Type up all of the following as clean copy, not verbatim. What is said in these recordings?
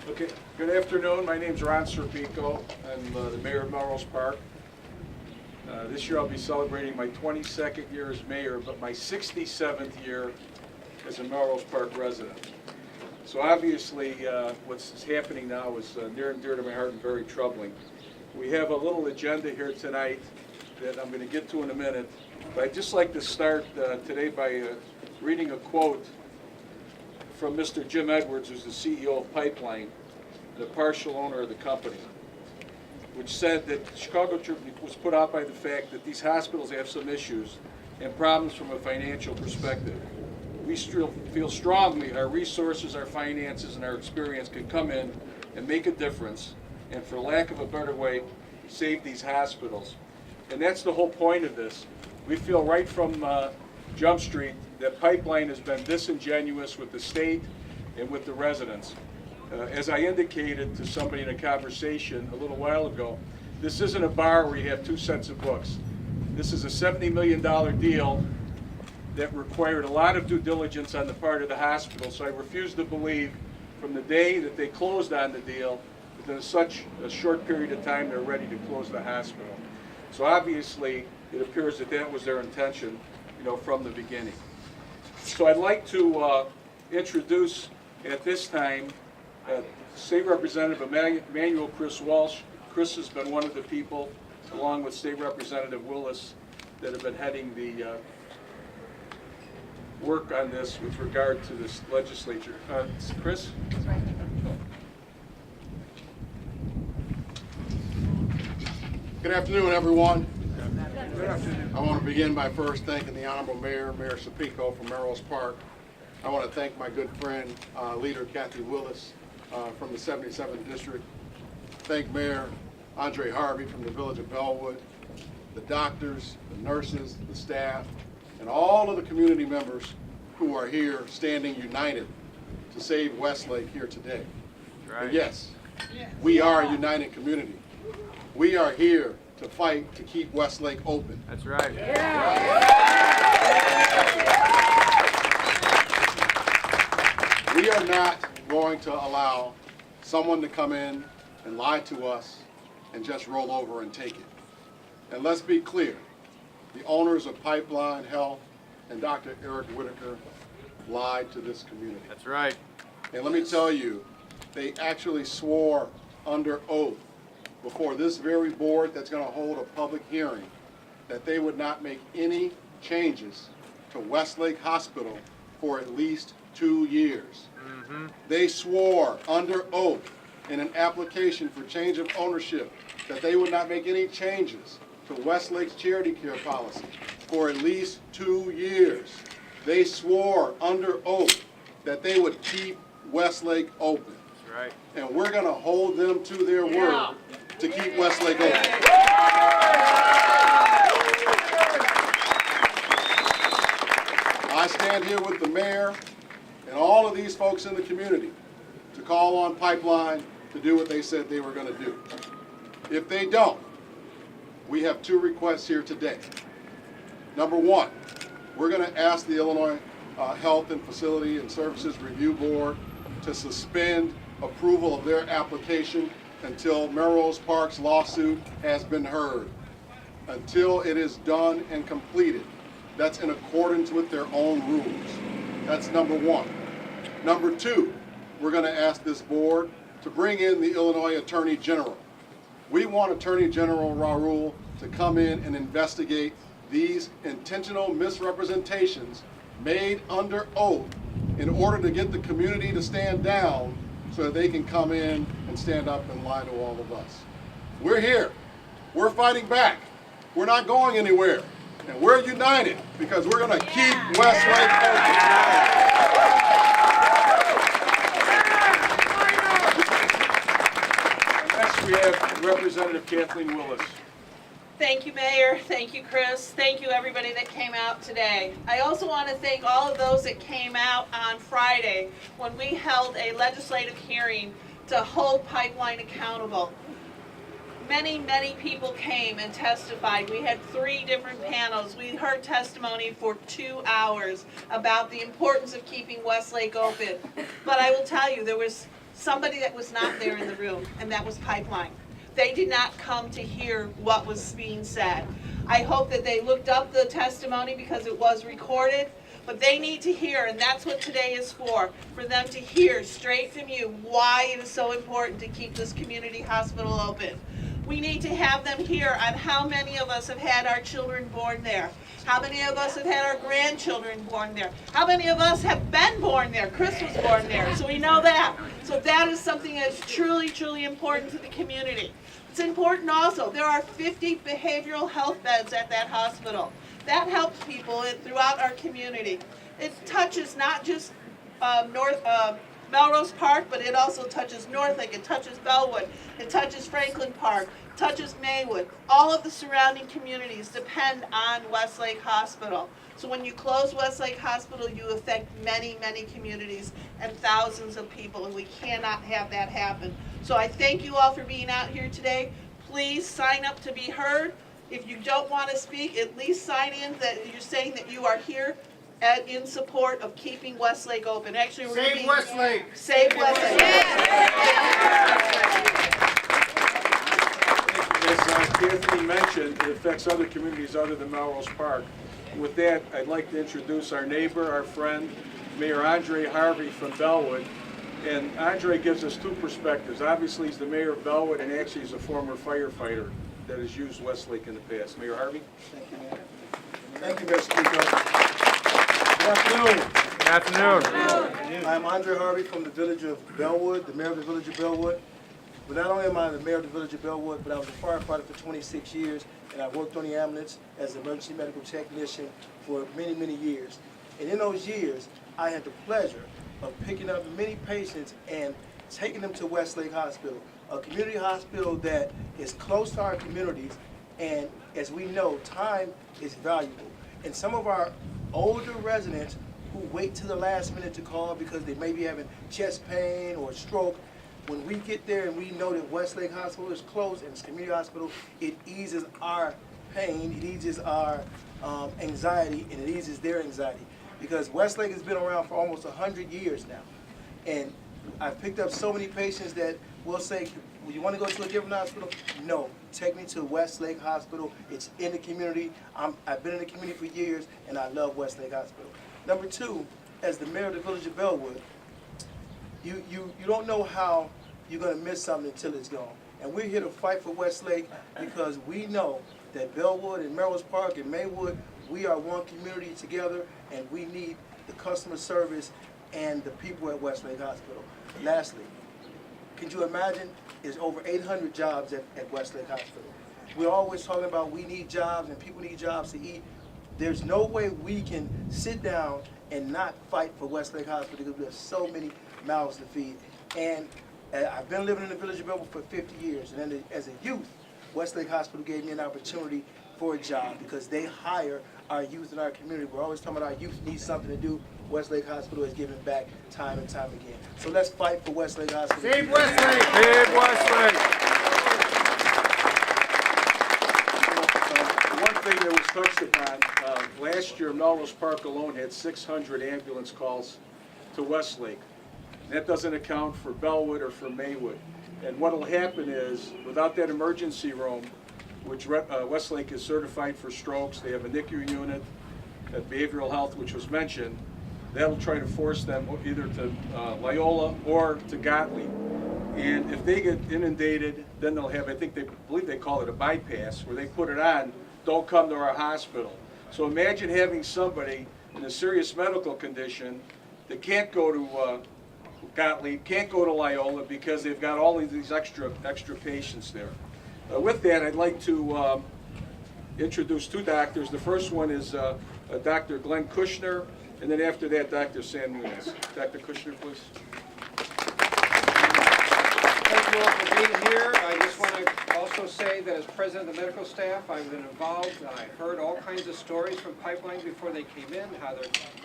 Okay, good afternoon. My name's Ron Serpico. I'm the mayor of Melrose Park. This year I'll be celebrating my 22nd year as mayor, but my 67th year as a Melrose Park resident. So obviously what's happening now is near and dear to my heart and very troubling. We have a little agenda here tonight that I'm going to get to in a minute, but I'd just like to start today by reading a quote from Mr. Jim Edwards, who's the CEO of Pipeline, the partial owner of the company, which said that the Chicago Tribune was put out by the fact that these hospitals have some issues and problems from a financial perspective. We still feel strongly our resources, our finances, and our experience can come in and make a difference, and for lack of a better way, save these hospitals. And that's the whole point of this. We feel right from Jump Street that Pipeline has been disingenuous with the state and with the residents. As I indicated to somebody in a conversation a little while ago, this isn't a bar where you have two sets of books. This is a $70 million deal that required a lot of due diligence on the part of the hospital, so I refuse to believe from the day that they closed on the deal, within such a short period of time they're ready to close the hospital. So obviously it appears that that was their intention, from the beginning. So I'd like to introduce at this time State Representative Emanuel Welch. Chris has been one of the people, along with State Representative Willis, that have been heading the work on this with regard to this legislature. Chris? Good afternoon, everyone. Good afternoon. I want to begin by first thanking the Honorable Mayor Serpico from Melrose Park. I want to thank my good friend, leader Kathleen Willis from the 77th District. Thank Mayor Andre Harvey from the village of Bellwood, the doctors, the nurses, the staff, and all of the community members who are here standing united to save Westlake here today. Right. And yes, we are a united community. We are here to fight to keep Westlake open. That's right. Yeah. We are not going to allow someone to come in and lie to us and just roll over and take it. And let's be clear, the owners of Pipeline Health and Dr. Eric Whitaker lied to this community. That's right. And let me tell you, they actually swore under oath before this very board that's going to hold a public hearing that they would not make any changes to Westlake Hospital for at least 2 years. Mm-hmm. They swore under oath in an application for change of ownership that they would not make any changes to Westlake's charity care policy for at least 2 years. They swore under oath that they would keep Westlake open. That's right. And we're going to hold them to their word to keep Westlake open. I stand here with the mayor and all of these folks in the community to call on Pipeline to do what they said they were going to do. If they don't, we have two requests here today. Number one, we're going to ask the Illinois Health and Facility and Services Review Board to suspend approval of their application until Melrose Park's lawsuit has been heard, until it is done and completed. That's in accordance with their own rules. That's number one. Number two, we're going to ask this board to bring in the Illinois Attorney General. We want Attorney General Raoul to come in and investigate these intentional misrepresentations made under oath in order to get the community to stand down so that they can come in and stand up and lie to all of us. We're here. We're fighting back. We're not going anywhere. And we're united because we're going to keep Westlake open. Next we have Representative Kathleen Willis. Thank you, Mayor. Thank you, Chris. Thank you, everybody that came out today. I also want to thank all of those that came out on Friday when we held a legislative hearing to hold Pipeline accountable. Many, many people came and testified. We had 3 different panels. We heard testimony for 2 hours about the importance of keeping Westlake open. But I will tell you, there was somebody that was not there in the room, and that was Pipeline. They did not come to hear what was being said. I hope that they looked up the testimony because it was recorded, but they need to hear, and that's what today is for them to hear straight from you why it is so important to keep this community hospital open. We need to have them hear on how many of us have had our children born there, how many of us have had our grandchildren born there, how many of us have been born there. Chris was born there, so we know that. So that is something that's truly, truly important to the community. It's important also, there are 50 behavioral health beds at that hospital. That helps people throughout our community. It touches not just Melrose Park, but it also touches Northlake, it touches Bellwood, it touches Franklin Park, touches Maywood. All of the surrounding communities depend on Westlake Hospital. So when you close Westlake Hospital, you affect many, many communities and thousands of people, and we cannot have that happen. So I thank you all for being out here today. Please sign up to be heard. If you don't want to speak, at least sign in that you're saying that you are here in support of keeping Westlake open. Actually, we're Save Westlake! Save Westlake! As Kathleen mentioned, it affects other communities other than Melrose Park. With that, I'd like to introduce our neighbor, our friend, Mayor Harvey from Bellwood. And Andre gives us two perspectives. Obviously, he's the mayor of Bellwood, and actually he's a former firefighter that has used Westlake in the past. Mayor Harvey? Thank you, Mayor. Thank you, Mr. Speaker. Good afternoon. Good afternoon. I'm Andre Harvey from the village of Bellwood, the mayor of the village of Bellwood. But not only am I the mayor of the village of Bellwood, but I was a firefighter for 26 years, and I worked on the ambulance as an emergency medical technician for many, many years. And in those years, I had the pleasure of picking up many patients and taking them to Westlake Hospital, a community hospital that is close to our communities, and as we know, time is valuable. And some of our older residents who wait to the last minute to call because they may be having chest pain or stroke, when we get there and we know that Westlake Hospital is closed and it's a community hospital, it eases our pain, it eases our anxiety, and it eases their anxiety. Because Westlake has been around for almost 100 years now. And I've picked up so many patients that will say, well, you want to go to a different hospital? No, take me to Westlake Hospital. It's in the community. I've been in the community for years, and I love Westlake Hospital. Number two, as the mayor of the village of Bellwood, you don't know how you're going to miss something until it's gone. And we're here to fight for Westlake because we know that Bellwood and Melrose Park and Maywood, we are one community together, and we need the customer service and the people at Westlake Hospital. Lastly, can you imagine there's over 800 jobs at Westlake Hospital? We're always talking about we need jobs and people need jobs to eat. There's no way we can sit down and not fight for Westlake Hospital because there's so many mouths to feed. And I've been living in the village of Bellwood for 50 years, and then as a youth, Westlake Hospital gave me an opportunity for a job because they hire our youth in our community. We're always talking about our youth need something to do. Westlake Hospital is giving back time and time again. So let's fight for Westlake Hospital. Save Westlake! Save Westlake! One thing that was touched upon, last year Melrose Park alone had 600 ambulance calls to Westlake. That doesn't account for Bellwood or for Maywood. And what will happen is, without that emergency room, which Westlake is certified for strokes, they have a NICU unit at behavioral health, which was mentioned, that'll try to force them either to Loyola or to Gottlieb. And if they get inundated, then they'll have, I believe they call it a bypass, where they put it on, don't come to our hospital. So imagine having somebody in a serious medical condition that can't go to Gottlieb, can't go to Loyola because they've got all of these extra patients there. With that, I'd like to introduce two doctors. The first one is Dr. Glenn Kushner, and then after that, Dr. Sam Yunez. Dr. Kushner, please. Thank you all for being here. I just want to also say that as president of the medical staff, I've been involved. I heard all kinds of stories from Pipeline before they came in, how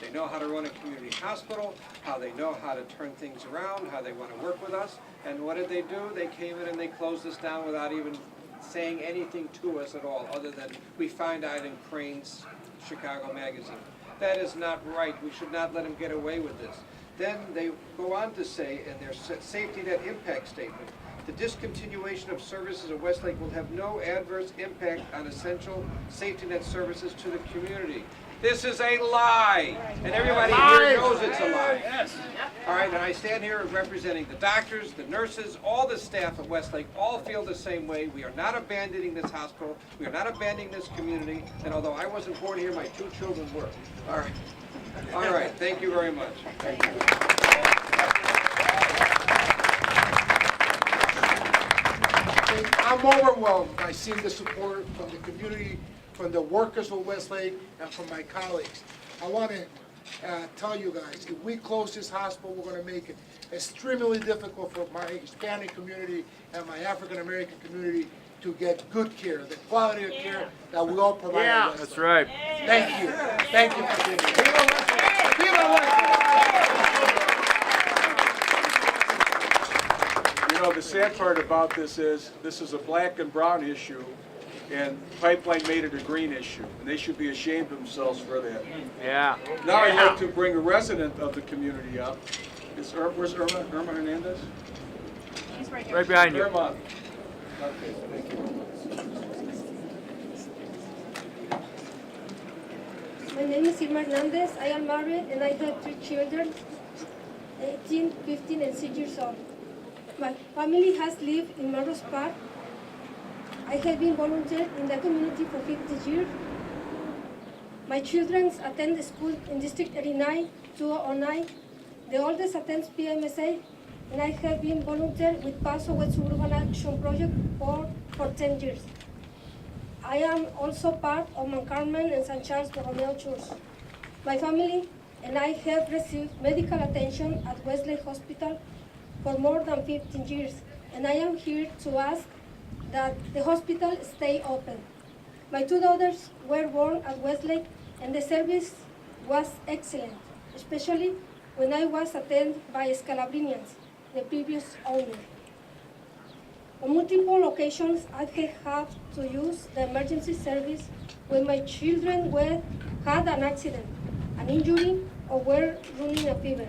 they know how to run a community hospital, how they know how to turn things around, how they want to work with us. And what did they do? They came in and they closed us down without even saying anything to us at all, other than we found out in Crane's Chicago magazine. That is not right. We should not let them get away with this. Then they go on to say in their safety net impact statement, the discontinuation of services at Westlake will have no adverse impact on essential safety net services to the community. This is a lie, and everybody here knows it's a lie. Yes. All right, and I stand here representing the doctors, the nurses, all the staff at Westlake, all feel the same way. We are not abandoning this hospital. We are not abandoning this community, and although I wasn't born here, my 2 children were. All right. All right, thank you very much. Thank you. I'm overwhelmed by seeing the support from the community, from the workers of Westlake, and from my colleagues. I want to tell you guys, if we close this hospital, we're going to make it extremely difficult for my Hispanic community and my African American community to get good care, the quality of care that we all provide. Yeah, that's right. Thank you. Thank you for being You know, the sad part about this is a black and brown issue, and Pipeline made it a green issue, and they should be ashamed of themselves for that. Yeah. Now I'd like to bring a resident of the community up. Where's Irma? Irma Hernandez? She's right here. Right behind you. Irma. Okay, thank you. My name is Irma Hernandez. I am married and I have 3 children, 18, 15, and 6 years old. My family has lived in Melrose Park. I have been volunteer in the community for 50 years. My children attend the school in District 89, 209. The oldest attends PMSA, and I have been volunteer with Paso West Suburban Action Project for 10 years. I am also part of Mount Carmel and St. Charles Borromeo Church. My family and I have received medical attention at Westlake Hospital for more than 15 years, and I am here to ask that the hospital stay open. My 2 daughters were born at Westlake, and the service was excellent, especially when I was attended by Scalabrinians, the previous owner. On multiple occasions, I have had to use the emergency service when my children had an accident, an injury, or were running a fever.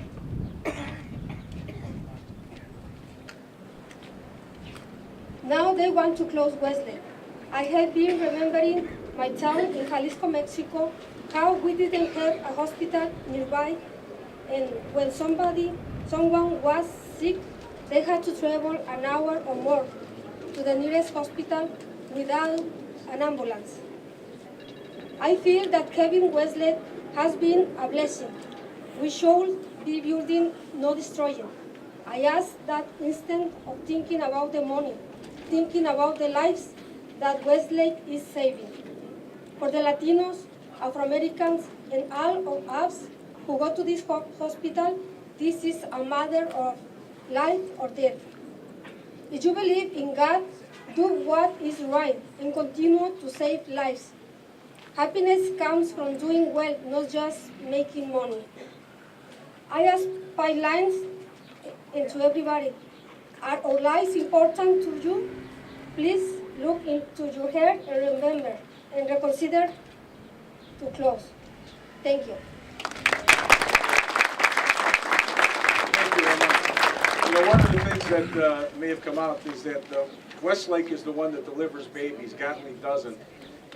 Now they want to close Westlake. I have been remembering my town in Jalisco, Mexico, how we didn't have a hospital nearby, and when someone was sick, they had to travel an hour or more to the nearest hospital without an ambulance. I feel that having Westlake has been a blessing. We should be building, not destroying. I ask that instead of thinking about the money, thinking about the lives that Westlake is saving. For the Latinos, Afro-Americans, and all of us who go to this hospital, this is a matter of life or death. If you believe in God, do what is right and continue to save lives. Happiness comes from doing well, not just making money. I ask pipelines and to everybody, are our lives important to you? Please look into your heart and remember and reconsider to close. Thank you. Thank you, Irma. You know, one of the things that may have come out is that Westlake is the one that delivers babies, Kathleen doesn't.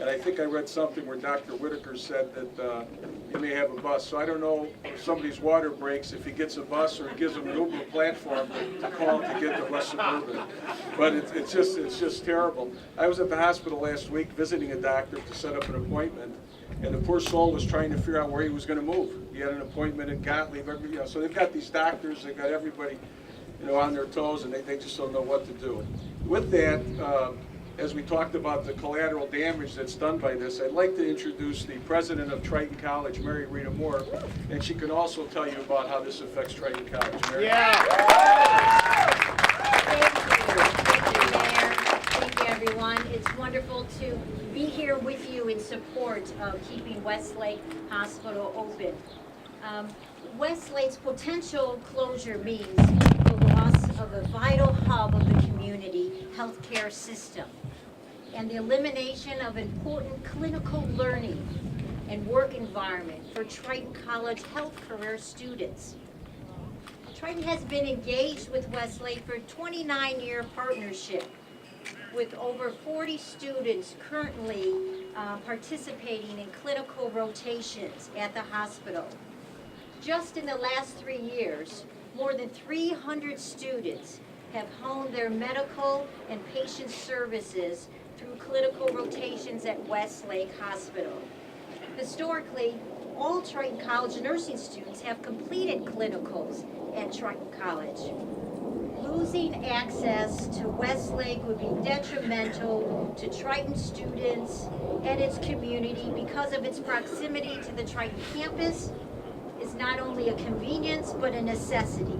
And I think I read something where Dr. Whitaker said that you may have a bus. So I don't know if somebody's water breaks, if he gets a bus or he gives them an Uber platform to call to get to West Suburban. But it's just terrible. I was at the hospital last week visiting a doctor to set up an appointment, and the poor soul was trying to figure out where he was going to move. He had an appointment in Gottlieb. So they've got these doctors, they've got everybody, on their toes, and they just don't know what to do. With that, as we talked about the collateral damage that's done by this, I'd like to introduce the president of Triton College, Mary-Rita Moore, and she can also tell you about how this affects Triton College. Mary? Thank you, Mayor. Thank you, everyone. It's wonderful to be here with you in support of keeping Westlake Hospital open. Westlake's potential closure means the loss of a vital hub of the community healthcare system and the elimination of important clinical learning and work environment for Triton College health career students. Triton has been engaged with Westlake for a 29-year partnership with over 40 students currently participating in clinical rotations at the hospital. Just in the last 3 years, more than 300 students have honed their medical and patient services through clinical rotations at Westlake Hospital. Historically, all Triton College nursing students have completed clinicals at Triton College. Losing access to Westlake would be detrimental to Triton students and its community because of its proximity to the Triton campus is not only a convenience but a necessity.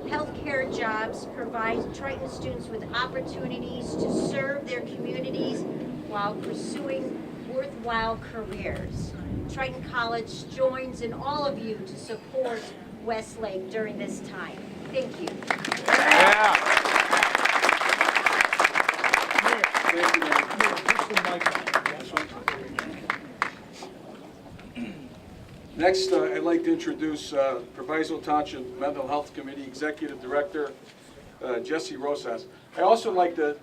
Healthcare jobs provide Triton students with opportunities to serve their communities while pursuing worthwhile careers. Triton College joins in all of you to support Westlake during this time. Thank you. Yeah. Next, I'd like to introduce Proviso Township Mental Health Committee Executive Director, Jesse Rosas. I also like to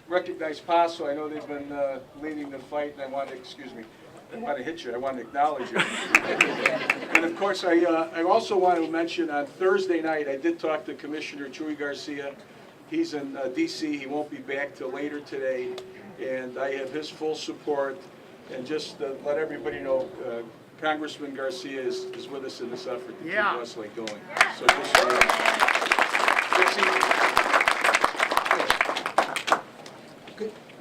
recognize Paso. I know they've been leading the fight, and I want to, excuse me, I want to hit you. I want to acknowledge you. And of course, I also want to mention on Thursday night, I did talk to Commissioner Chuy Garcia. He's in D.C. He won't be back till later today, and I have his full support. And just to let everybody know, Congressman Garcia is with us in this effort to keep Westlake going. So just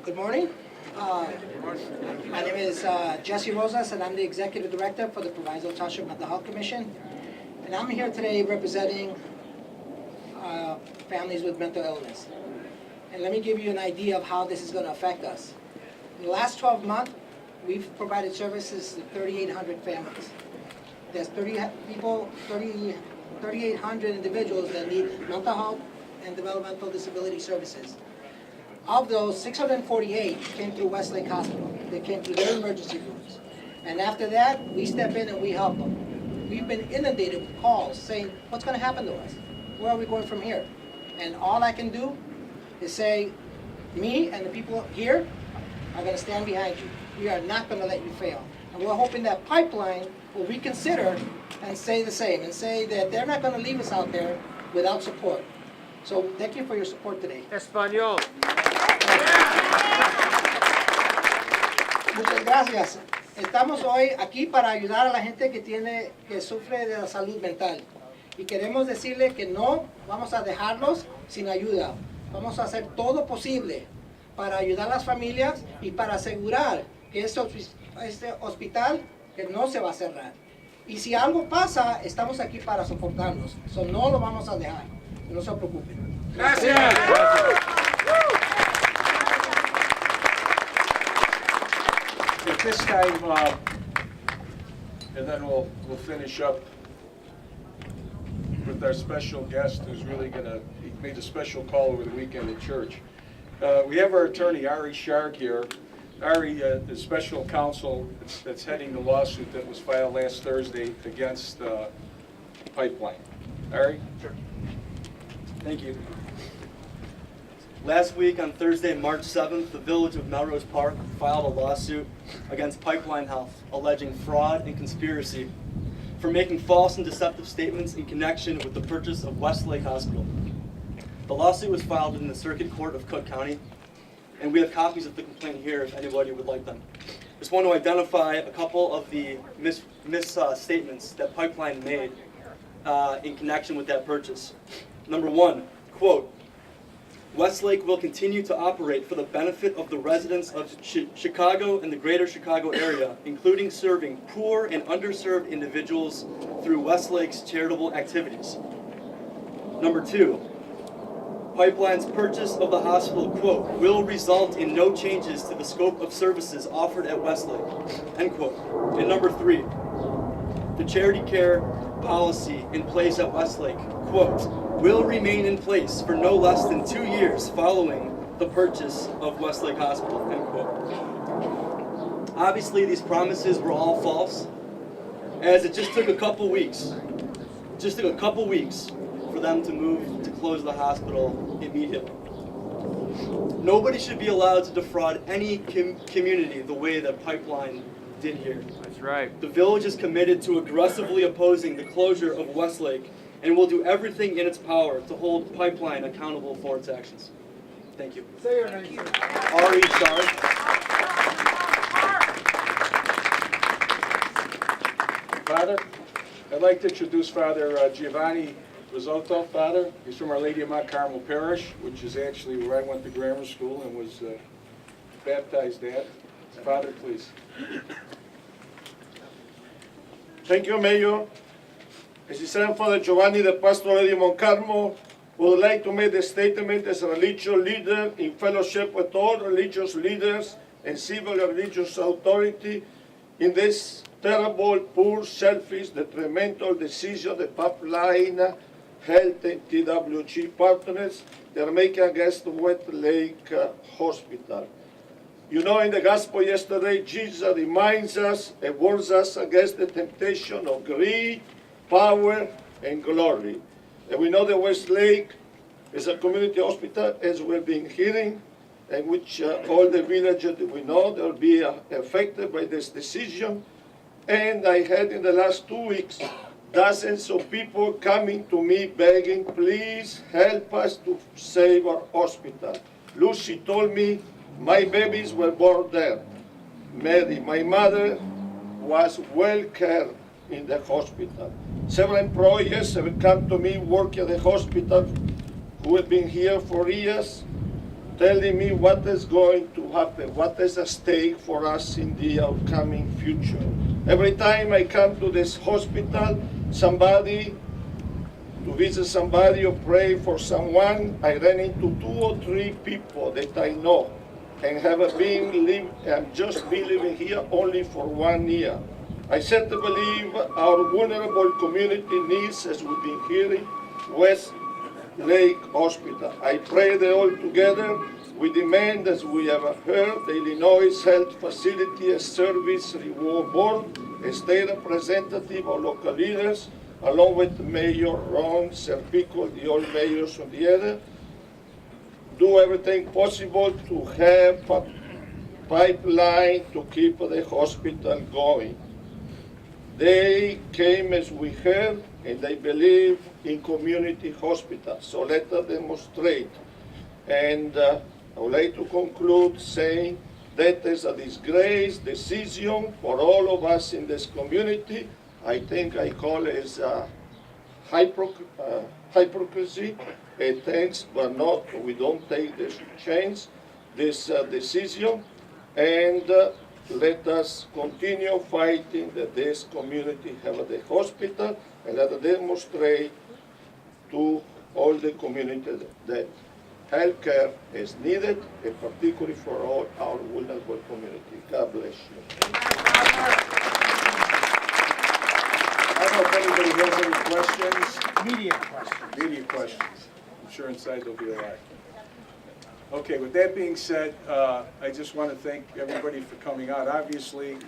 Good morning. My name is Jesse Rosas, and I'm the Executive Director for the Proviso Township Mental Health Commission. And I'm here today representing families with mental illness. And let me give you an idea of how this is going to affect us. In the last 12 months, we've provided services to 3,800 families. There's 3,800 individuals that need mental health and developmental disability services. Of those, 648 came through Westlake Hospital. They came through their emergency rooms. And after that, we step in and we help them. We've been inundated with calls saying, what's going to happen to us? Where are we going from here? And all I can do is say, me and the people here are going to stand behind you. We are not going to let you fail. And we're hoping that Pipeline will reconsider and say the same, and say that they're not going to leave us out there without support. So thank you for your support today. Español. Muchas gracias. Estamos hoy aquí para ayudar a la gente que sufre de la salud mental. Y queremos decirle que no vamos a dejarlos sin ayuda. Vamos a hacer todo posible para ayudar a las familias y para asegurar que este hospital que no se va a cerrar. Y si algo pasa, estamos aquí para soportarlos. So no lo vamos a dejar. No se preocupen. Gracias. At this time, and then we'll finish up with our special guest who's really he made a special call over the weekend at church. We have our attorney, Ari Scharg, here. Ari, the special counsel that's heading the lawsuit that was filed last Thursday against Pipeline. Ari? Sure. Thank you. Last week on Thursday, March 7th, the village of Melrose Park filed a lawsuit against Pipeline Health alleging fraud and conspiracy for making false and deceptive statements in connection with the purchase of Westlake Hospital. The lawsuit was filed in the Circuit Court of Cook County, and we have copies of the complaint here if anybody would like them. Just want to identify a couple of the misstatements that Pipeline made in connection with that purchase. Number one, quote, Westlake will continue to operate for the benefit of the residents of Chicago and the greater Chicago area, including serving poor and underserved individuals through Westlake's charitable activities. Number two, Pipeline's purchase of the hospital, quote, will result in no changes to the scope of services offered at Westlake, end quote. And number three, the charity care policy in place at Westlake, quote, will remain in place for no less than 2 years following the purchase of Westlake Hospital, end quote. Obviously, these promises were all false, as it just took a couple weeks. For them to move to close the hospital immediately. Nobody should be allowed to defraud any community the way that Pipeline did here. That's right. The village is committed to aggressively opposing the closure of Westlake and will do everything in its power to hold Pipeline accountable for its actions. Thank you. Say your name. Ari Scharg. Father, I'd like to introduce Father Giovanni Bizzotto, Father. He's from Our Lady of Mount Carmel Parish, which is actually where I went to grammar school and was baptized at. Father, please. Thank you, Mayor. Assistant Father Giovanni, the pastor of Mount Carmel, would like to make a statement as a religious leader in fellowship with all religious leaders and civil and religious authority in this terrible, poor, selfish, detrimental decision the Pipeline Health and Twshp partners they're making against Westlake Hospital. You know, in the gospel yesterday, Jesus reminds us and warns us against the temptation of greed, power, and glory. And we know that Westlake is a community hospital, as we've been hearing, and which all the villages that we know will be affected by this decision. And I had in the last 2 weeks dozens of people coming to me begging, please help us to save our hospital. Lucy told me my babies were born there. Mary, my mother, was well cared in the hospital. Several employees have come to me working at the hospital who have been here for years, telling me what is going to happen, what is at stake for us in the upcoming future. Every time I come to this hospital, to visit somebody or pray for someone, I ran into 2 or 3 people that I know and have just been living here only for 1 year. I said to believe our vulnerable community needs, as we've been hearing, Westlake Hospital. I pray that all together we demand, as we have heard, the Illinois Health Facility Service Reward Board, a state representative of local leaders, along with Mayor Ron Serpico, the old mayors on the other, do everything possible to have a pipeline to keep the hospital going. They came, as we heard, and they believe in community hospitals, so let us demonstrate. And I would like to conclude saying that is a disgrace decision for all of us in this community. I think I call it as hypocrisy. And thanks, but not, we don't take this chance, this decision, and let us continue fighting that this community have the hospital, and let us demonstrate to all the community that health care is needed, and particularly for all our vulnerable community. God bless you. I don't know if anybody has any questions. Media questions. Media questions. I'm sure inside there'll be a lot. Okay, with that being said, I just want to thank everybody for coming out. Obviously,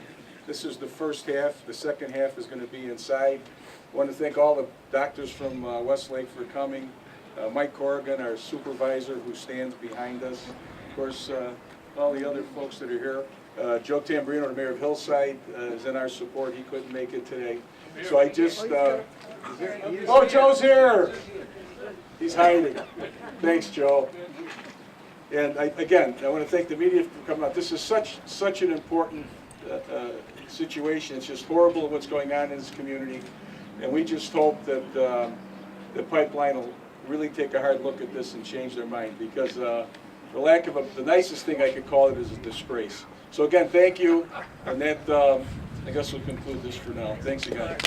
this is the first half. The second half is going to be inside. I want to thank all the doctors from Westlake for coming. Mike Corrigan, our supervisor, who stands behind us. Of course, all the other folks that are here. Joe Tamburino, the mayor of Hillside, is in our support. He couldn't make it today. So I just... oh, Joe's here! He's hiding. Thanks, Joe. And again, I want to thank the media for coming out. This is such an important situation. It's just horrible what's going on in this community. And we just hope that the pipeline will really take a hard look at this and change their mind, because for lack of the nicest thing I could call it is a disgrace. So again, thank you. And that, I guess we'll conclude this for now. Thanks again.